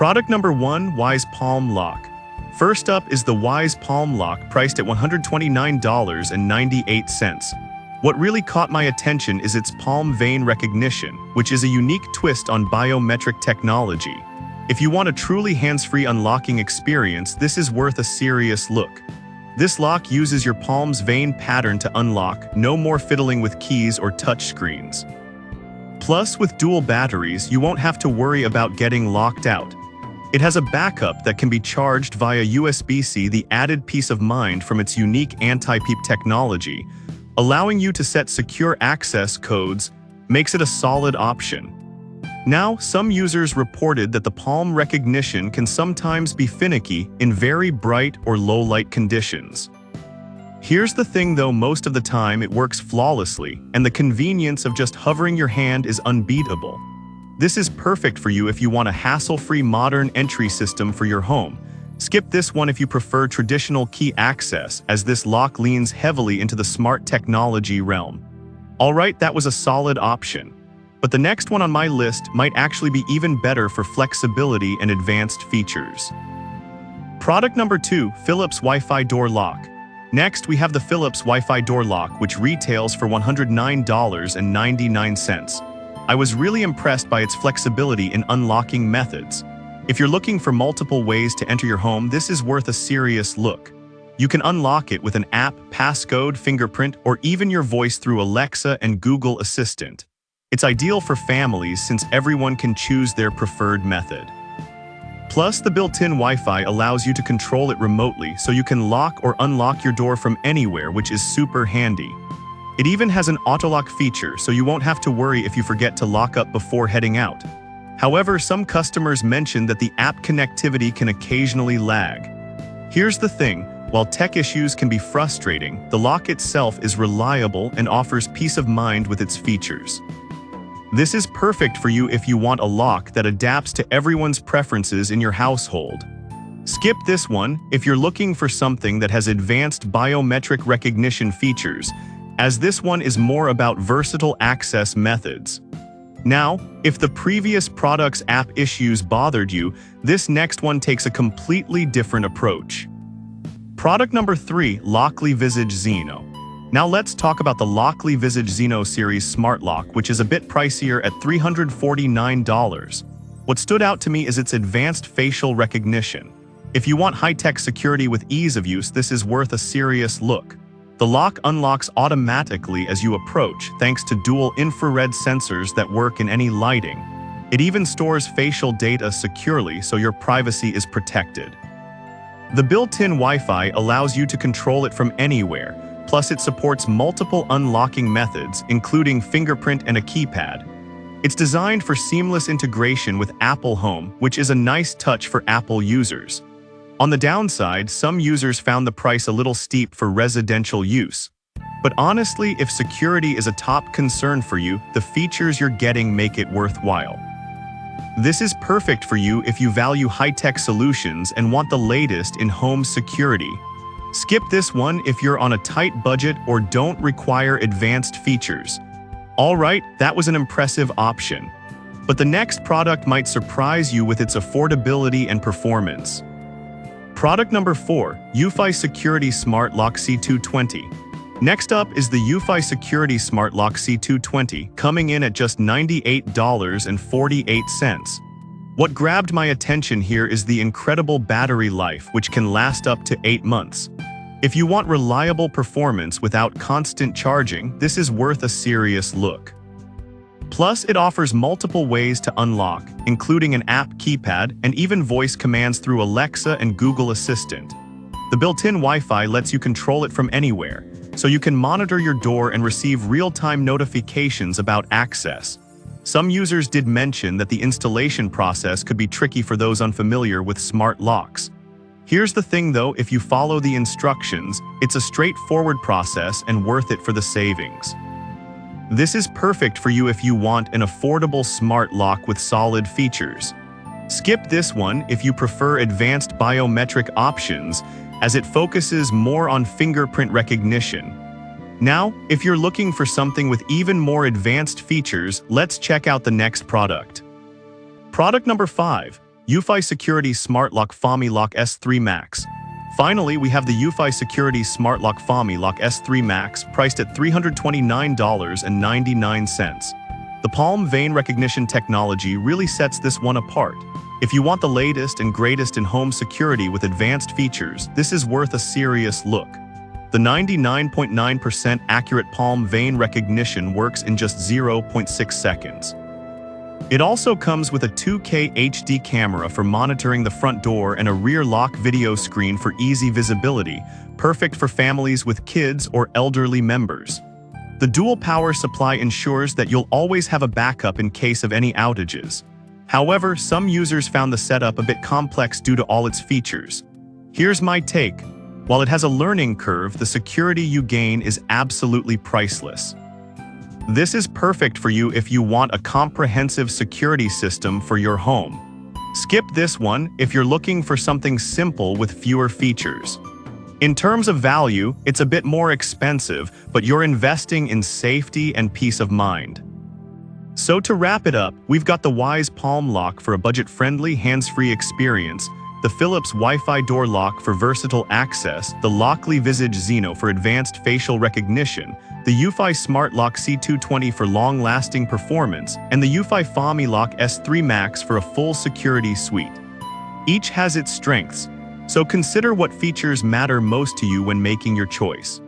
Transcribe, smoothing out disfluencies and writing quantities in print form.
Product number 1, Wise Palm Lock. First up is the Wise Palm Lock, priced at $129.98. What really caught my attention is its palm vein recognition, which is a unique twist on biometric technology. If you want a truly hands-free unlocking experience, this is worth a serious look. This lock uses your palm's vein pattern to unlock, no more fiddling with keys or touchscreens. Plus, with dual batteries, you won't have to worry about getting locked out. It has a backup that can be charged via USB-C, the added peace of mind from its unique anti-peep technology, allowing you to set secure access codes, makes it a solid option. Now, some users reported that the palm recognition can sometimes be finicky in very bright or low-light conditions. Here's the thing though, most of the time it works flawlessly, and the convenience of just hovering your hand is unbeatable. This is perfect for you if you want a hassle-free modern entry system for your home. Skip this one if you prefer traditional key access, as this lock leans heavily into the smart technology realm. Alright, that was a solid option. But the next one on my list might actually be even better for flexibility and advanced features. Product number 2, Philips Wi-Fi Door Lock. Next, we have the Philips Wi-Fi Door Lock, which retails for $109.99. I was really impressed by its flexibility in unlocking methods. If you're looking for multiple ways to enter your home, this is worth a serious look. You can unlock it with an app, passcode, fingerprint, or even your voice through Alexa and Google Assistant. It's ideal for families since everyone can choose their preferred method. Plus, the built-in Wi-Fi allows you to control it remotely, so you can lock or unlock your door from anywhere, which is super handy. It even has an auto-lock feature, so you won't have to worry if you forget to lock up before heading out. However, some customers mentioned that the app connectivity can occasionally lag. Here's the thing, while tech issues can be frustrating, the lock itself is reliable and offers peace of mind with its features. This is perfect for you if you want a lock that adapts to everyone's preferences in your household. Skip this one if you're looking for something that has advanced biometric recognition features, as this one is more about versatile access methods. Now, if the previous product's app issues bothered you, this next one takes a completely different approach. Product number 3, Lockly Visage Xeno. Now let's talk about the Lockly Visage Xeno series Smart Lock, which is a bit pricier at $349. What stood out to me is its advanced facial recognition. If you want high-tech security with ease of use, this is worth a serious look. The lock unlocks automatically as you approach, thanks to dual infrared sensors that work in any lighting. It even stores facial data securely, so your privacy is protected. The built-in Wi-Fi allows you to control it from anywhere, plus it supports multiple unlocking methods, including fingerprint and a keypad. It's designed for seamless integration with Apple Home, which is a nice touch for Apple users. On the downside, some users found the price a little steep for residential use. But honestly, if security is a top concern for you, the features you're getting make it worthwhile. This is perfect for you if you value high-tech solutions and want the latest in home security. Skip this one if you're on a tight budget or don't require advanced features. Alright, that was an impressive option. But the next product might surprise you with its affordability and performance. Product number 4, UFi Security Smart Lock C220. Next up is the UFi Security Smart Lock C220, coming in at just $98.48. What grabbed my attention here is the incredible battery life, which can last up to 8 months. If you want reliable performance without constant charging, this is worth a serious look. Plus, it offers multiple ways to unlock, including an app keypad and even voice commands through Alexa and Google Assistant. The built-in Wi-Fi lets you control it from anywhere, so you can monitor your door and receive real-time notifications about access. Some users did mention that the installation process could be tricky for those unfamiliar with smart locks. Here's the thing though, if you follow the instructions, it's a straightforward process and worth it for the savings. This is perfect for you if you want an affordable smart lock with solid features. Skip this one if you prefer advanced biometric options, as it focuses more on fingerprint recognition. Now, if you're looking for something with even more advanced features, let's check out the next product. Product number 5, UFI Security Smart Lock FAMI Lock S3 Max. Finally, we have the UFI Security Smart Lock FAMI Lock S3 Max, priced at $329.99. The palm vein recognition technology really sets this one apart. If you want the latest and greatest in home security with advanced features, this is worth a serious look. The 99.9% accurate palm vein recognition works in just 0.6 seconds. It also comes with a 2K HD camera for monitoring the front door and a rear lock video screen for easy visibility, perfect for families with kids or elderly members. The dual power supply ensures that you'll always have a backup in case of any outages. However, some users found the setup a bit complex due to all its features. Here's my take. While it has a learning curve, the security you gain is absolutely priceless. This is perfect for you if you want a comprehensive security system for your home. Skip this one if you're looking for something simple with fewer features. In terms of value, it's a bit more expensive, but you're investing in safety and peace of mind. So to wrap it up, we've got the Wise Palm Lock for a budget-friendly, hands-free experience, the Philips Wi-Fi Door Lock for versatile access, the Lockley Visage Xeno for advanced facial recognition, the UFI Smart Lock C220 for long-lasting performance, and the UFI FAMI Lock S3 Max for a full security suite. Each has its strengths, so consider what features matter most to you when making your choice.